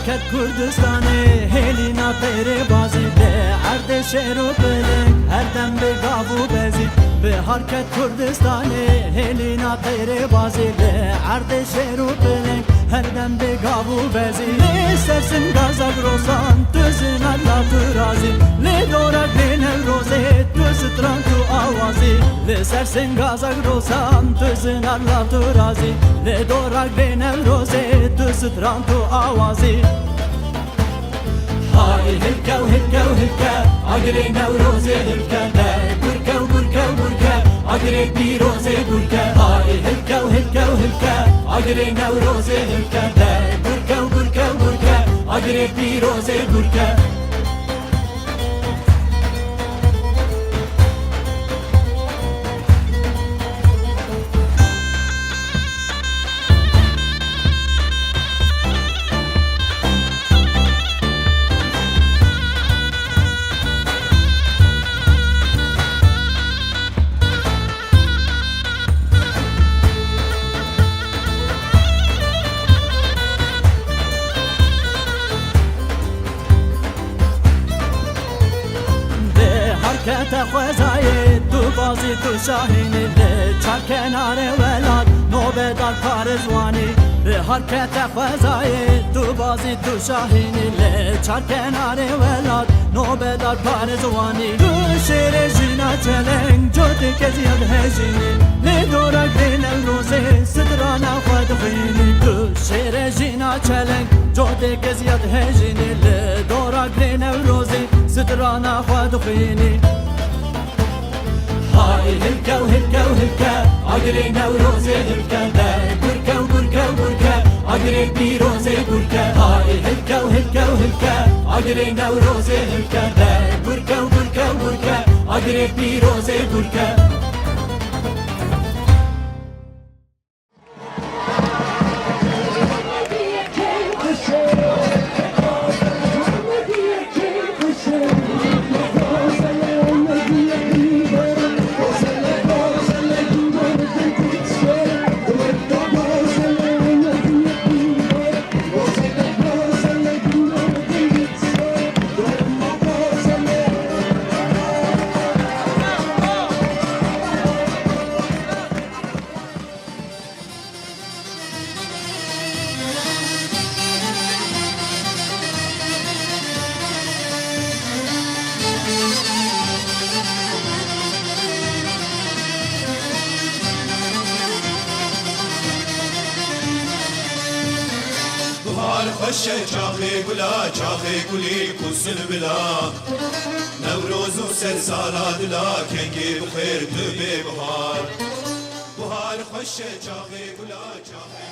hareket Kurdistan'ı Helina peri bazı be Erde şeru belek Erdem be gavu bezi Be hareket Kurdistan'ı Helina peri bazı be Erde şeru belek Erdem be gavu bezi Ne istersin gazak rozan Tüzün Allah turazi Ne dorak ne nevroze Tüzü trantu avazi Ne istersin gazak rozan Tüzün Allah turazi Ne dorak ne nevroze Tüzü trantu avazi هاي هلكة وهلكة وهلكة عقري نوروزي هلكة لا بركة وبركة وبركة عقري بيروزي بركة هاي هلكة وهلكة وهلكة عقري نوروزي هلكة لا بركة وبركة وبركة عقري بيروزي بركة حركت خوزای تو بازی تو شاهینی لی چار کنار ولاد نوبدار کارزوانی به حرکت خوزای تو بازی تو شاهینی لی چار کنار ولاد نوبدار کارزوانی تو شیر جینا چلنگ جوتی که زیاد هجینی لی دورک دین الروزی صدرانا خود خینی تو شیر جینا چلنگ جوتی که زیاد هجینی لی دورک دین الروزی صدرانا خود خینی هاي هلكة وهلكة وهلكة عقري نوروزي هلكة لا بركة وبركة وبركة عقري بيروزي بركة هاي هلكة وهلكة وهلكة عقري نوروزي هلكة لا بركة وبركة وبركة عقري بيروزي بركة خوشه چاخی گلا چاخی گلی کسل بلا نوروز و سر سالا دلا کنگی بخیر تو به بهار بهار خوشه چاخی گلا چاخی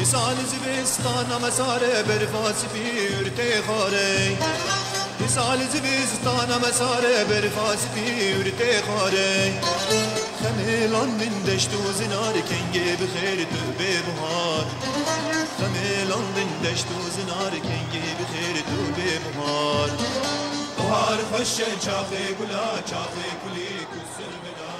سال زبستان مساره برفاس پیرته خاره سال زبستان مساره برفاس پیرته خاره خمیلان من دشت و زنار کنگه بخیر تو به بهار خمیلان من دشت و زنار کنگه بخیر تو به بهار بهار خوش چاخی گلا چاخی گلی کسر بلا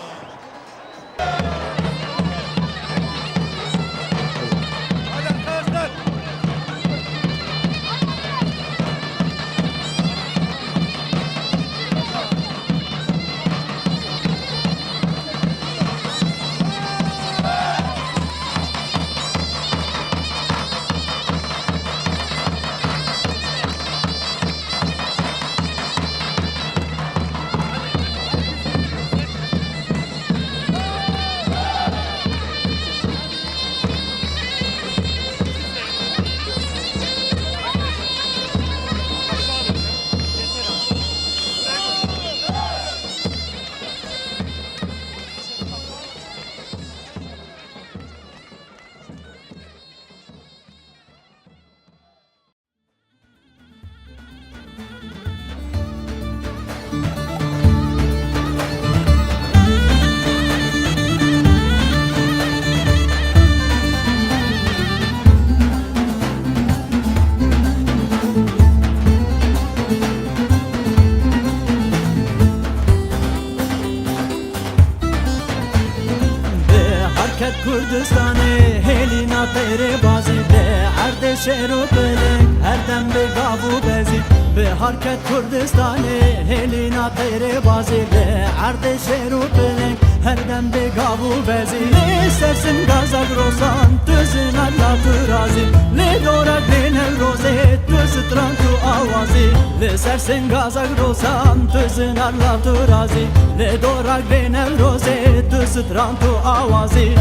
تیره بازی به عرد شعر و بلنگ هر دم به گاو و بزی به حرکت کردستانی هلینا تیره بازی به عرد شعر و بلنگ هر دم به گاو و بزی سرسن گازک روزان تزن الله تو رازی لدورک بین الروزه تو ستران تو آوازی لسرسن گازک روزان تزن الله تو رازی لدورک بین الروزه تو ستران تو آوازی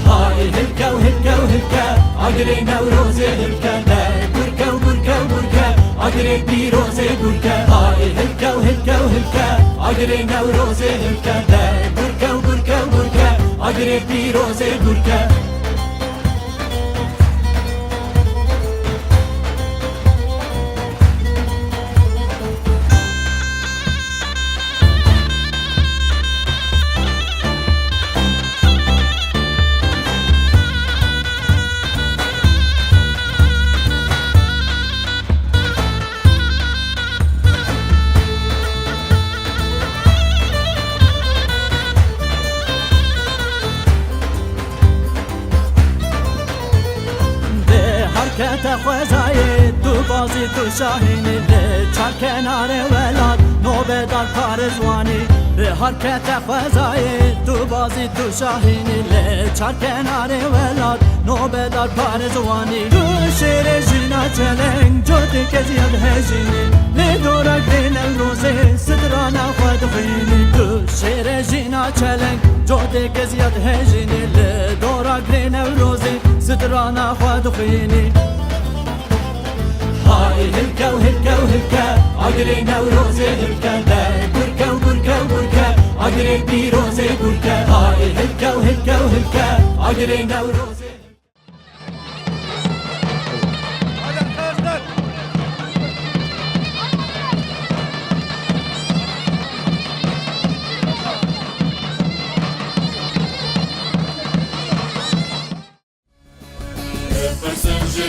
هاي هلكا وهلكا وهلكا عقري نوروزي هلكا لا بركا وبركا وبركا عقري بيروزي بركا هاي هلكا وهلكا وهلكا عقري نوروزي هلكا لا بركا وبركا وبركا عقري بيروزي بركا حرکت خوزای تو بازی تو شاهینی به چار کنار ولاد نوبدار کارزوانی به حرکت خوزای تو بازی تو شاهینی به چار کنار ولاد نوبدار کارزوانی تو شیر جینا چلنگ جوتی کزیاد هجینی لدورک بین الروزه صدرانا خود خینی تو شیر جینا چلنگ جوتی کزیاد هجینی لدورک بین الروزه صدرانا خود خینی هاي هلكا وهلكا وهلكا عقري نوروزي هلكا لا بركا وبركا وبركا عقري بيروزي بركا هاي هلكا وهلكا وهلكا عقري نوروزي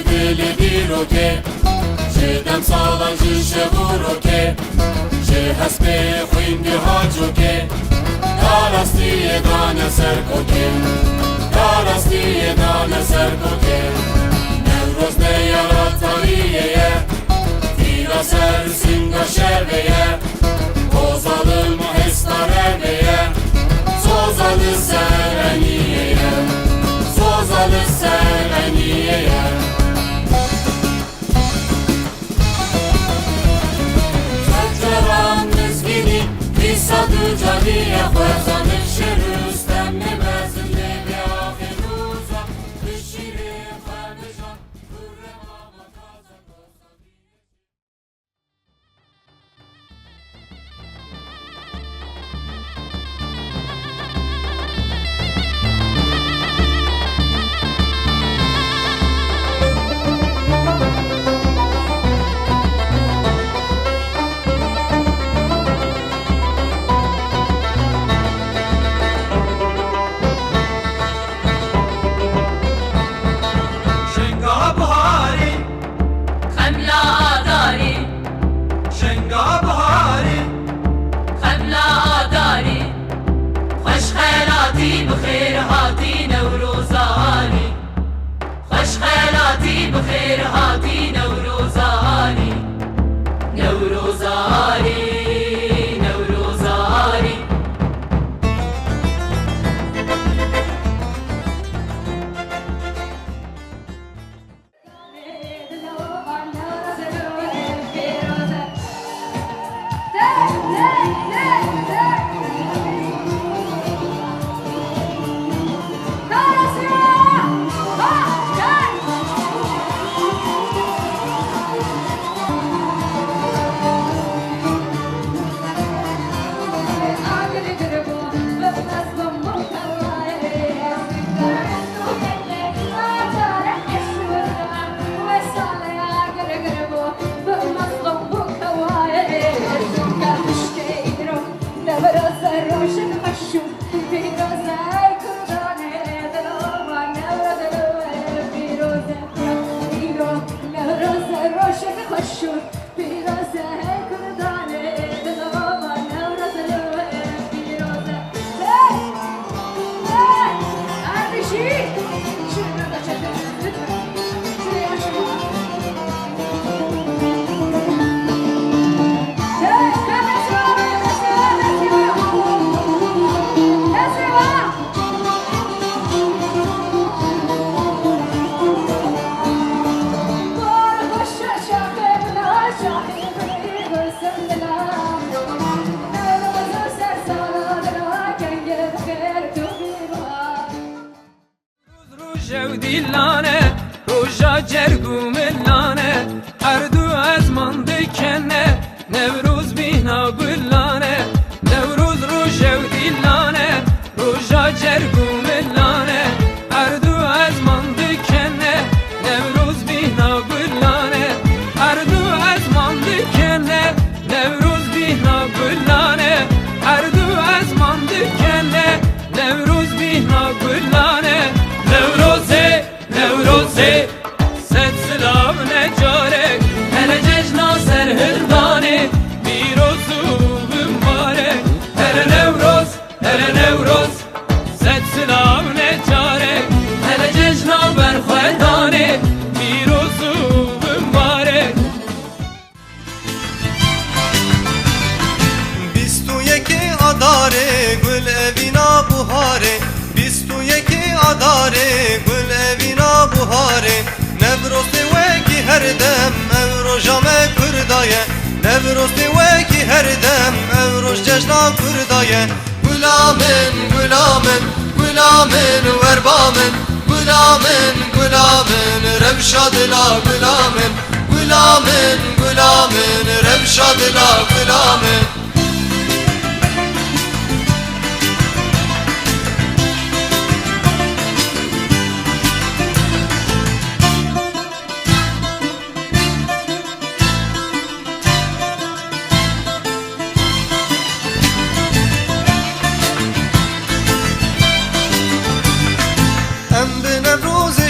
Bili biroke, je dam salan je shvuroke, je hasbe khindi hajoke, darasti edana serkoke, darasti edana serkoke, nevroz ne yarataliye, tira ser singa şerveye, kozalım hestar erveye, sozalı sereniyeye, sozalı sereniyeye. Sadu cadiye khwazanı şerüstem nemezin lebe ahiruza Bişiri khanejan kurrem ama kazan bozadi روژه و دیلانه روژا جرگو ملانه اردو از من دکنه نوروز بینا گلانه نوروز روژه و دیلانه روژا جرگو ملانه اردو از من دکنه نوروز بینا گلانه اردو از من دکنه نوروز بینا گلانه اردو از من دکنه نوروز بینا گلانه نوروزه نوروزه ست سلام نجاره هر جشنا سر هردانه بیروز و مبارک هر نوروز ست سلام نجاره هر جشنا برخوردانه بیروز و مبارک 21 adare gül evina buhare 21 adare gül evina buhare Nevroz weki her dem evroja me kurdaye Nevroz weki her dem evroz cejna kurdaye Gulamen gulamen gulamen verbamen Gulamen gulamen revşadla gulamen Gulamen gulamen revşadla gulamen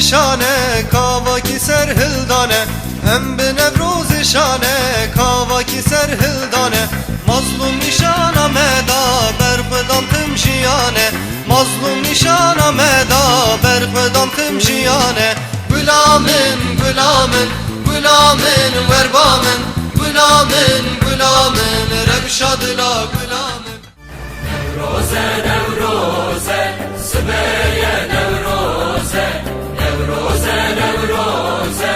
şane kava ki ser hildane em bi nevroz şane kava ki ser hildane mazlum nişana meda berqedam tim jiyane mazlum nişana meda berqedam tim jiyane gulamen gulamen gulamen verbamen gulamen gulamen revşadla gulamen Nevroze nevroze sibeye nevroze Nevroze nevroze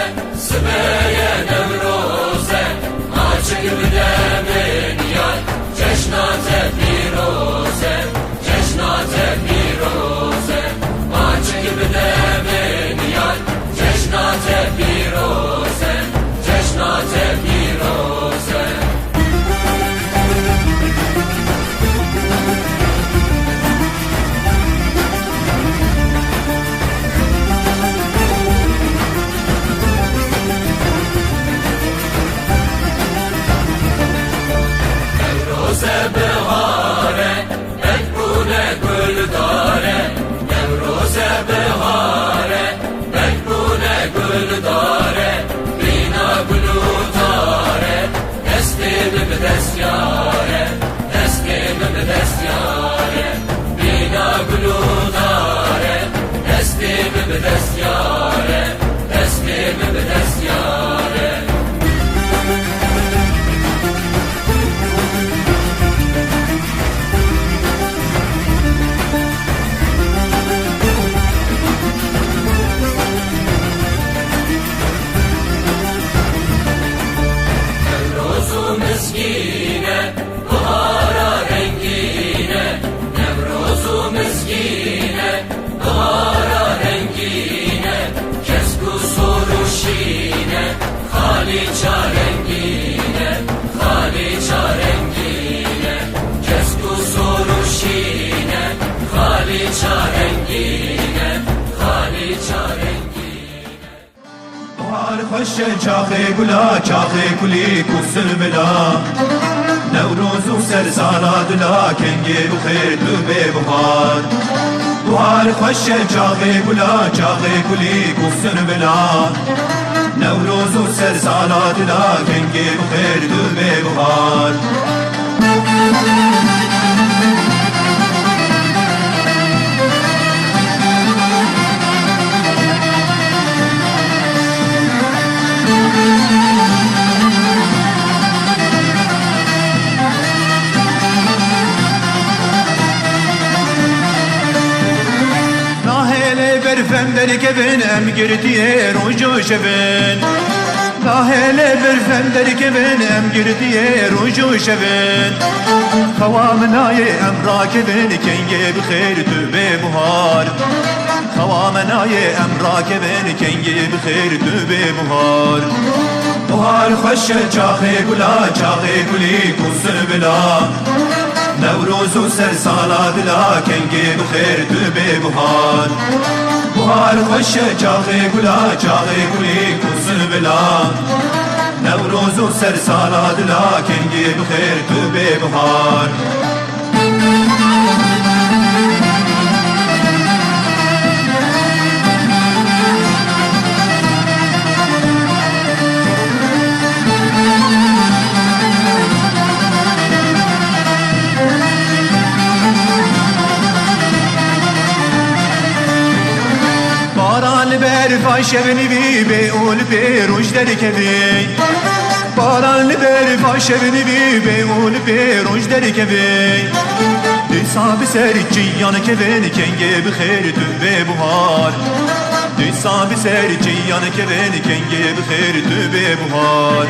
sibeye nevroze Açık bidemin yar ceşnate piroze Ceşnate piroze Açık bidemin yar ceşnate piroze Ceşnate piroze Nevroze behare, bekbune güldare Nevroze behare, bekbune güldare Bina güludare, destimi destyare Destimi destyare Bina güludare, destimi destyare Destimi destyare Miskine, bahara rengine Nevrozu miskine, bahara rengine Kesku soruşine, haliça rengine Haliça rengine Kesku soruşine, haliça rengine Haliça rengine بهار خوش چاخه گلا چاخه کلی کسل بلا نوروز و سر سالا دلا کنگی و خیر تو به بهار بهار خوش چاخه گلا چاخه کلی کسل بلا نوروز و سر سالا دلا کنگی و خیر تو به بهار Nahele berfem derkevin em girtiye rojo şevin Nahele bir fender kevin em girdiye ruju şevin Kavamenaye em rakibin kenge bixeyr tübe buhar Kavamenaye em rakibin kenge bixeyr tübe buhar Buhar xoşe çaxe gula çaxe guli kusun bila Nevrozu ser sala dila kenge bixeyr tübe buhar Buhar xoşe çaxe gula çaxe guli kusun bila Nevrozu ser sala dila kenge bixeyr tübe buhar Fayşevni bi be ul be ruj derkevi Baran liber fayşevni bi be ul be ruj derkevi Disa bi serci yan kevin kenge bi khair tübe buhar Disa bi serci yan kevin kenge bi khair tübe buhar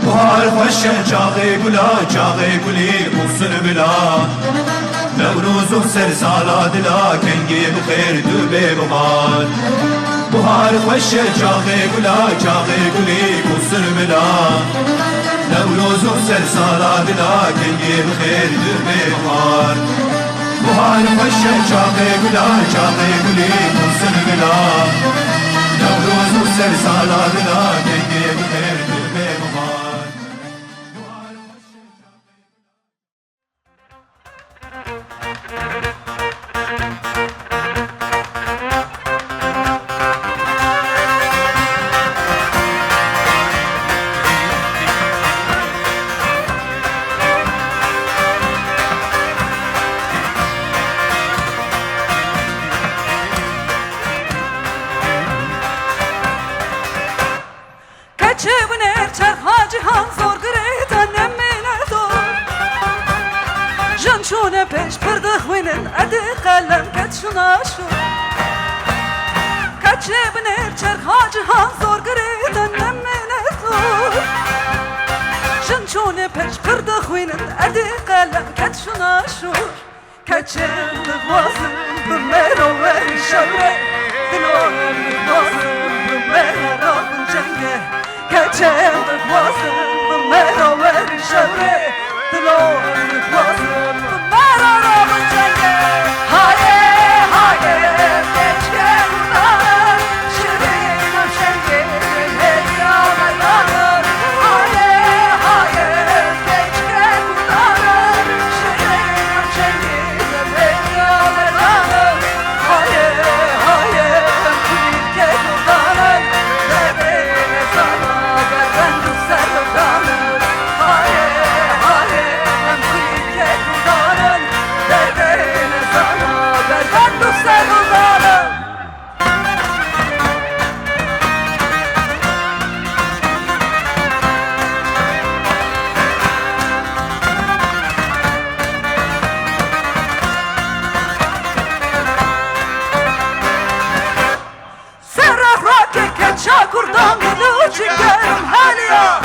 Buhar xoşe çağı gula çağı guli kusun bila Nevruzu ser sala dila kenge bi khair tübe buhar Buhar xoşe çağı gula çağı guli kusun bila Nevruzu ser sala dila kenge bi khair tübe buhar Buhar xoşe çağı gula çağı guli kusun bila Nevruzu ser sala dila kenge bi khair tübe buhar شونه پیش پرده خوینن ادی قلم کت شونا شو کچه بنر چرخا جهان زور گریدن نمینه زور جن شونه پیش پرده خوینن ادی قلم کت شونا شو کچه بغوازم بمرو وی شوره دلوم بغوازم بمرو بن جنگه کچه بغوازم بمرو وی شوره دلوم بغوازم Çakurdan gülü çekerim haliya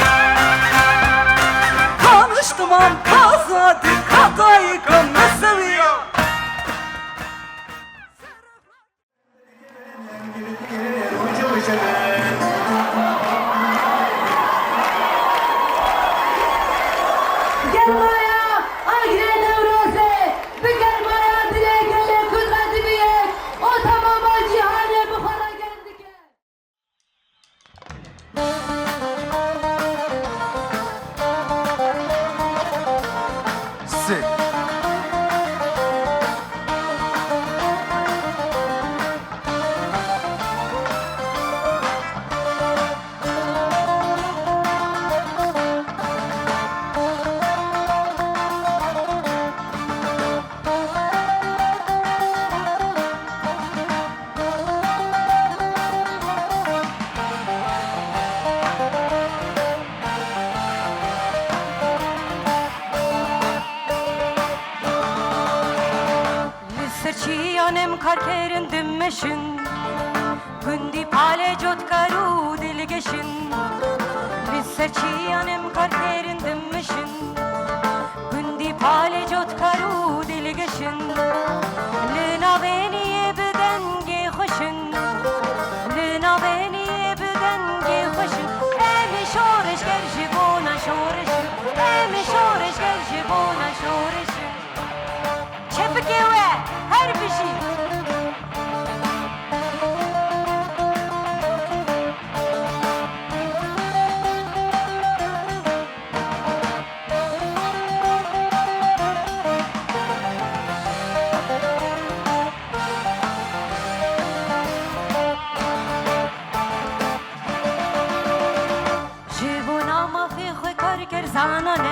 Tanıştım an kazadı kadayı kanını seviyor Gel buraya Agre Nevroze Biger maya dile gele kudreti biye O tamama cihane bukhara geldik Sick. Serçiyanem karkerin dimmeşin Gündi pale jot karu dilgeşin سرچیانم کارکرین دمشن گندی پال جوت کارو دلگشن لنابینی بدنگی خوشن لنابینی بدنگی خوشن امی شورش گر جبونا شورشن امی شورش گر جبونا شورشن چپکی و هر بشی زانان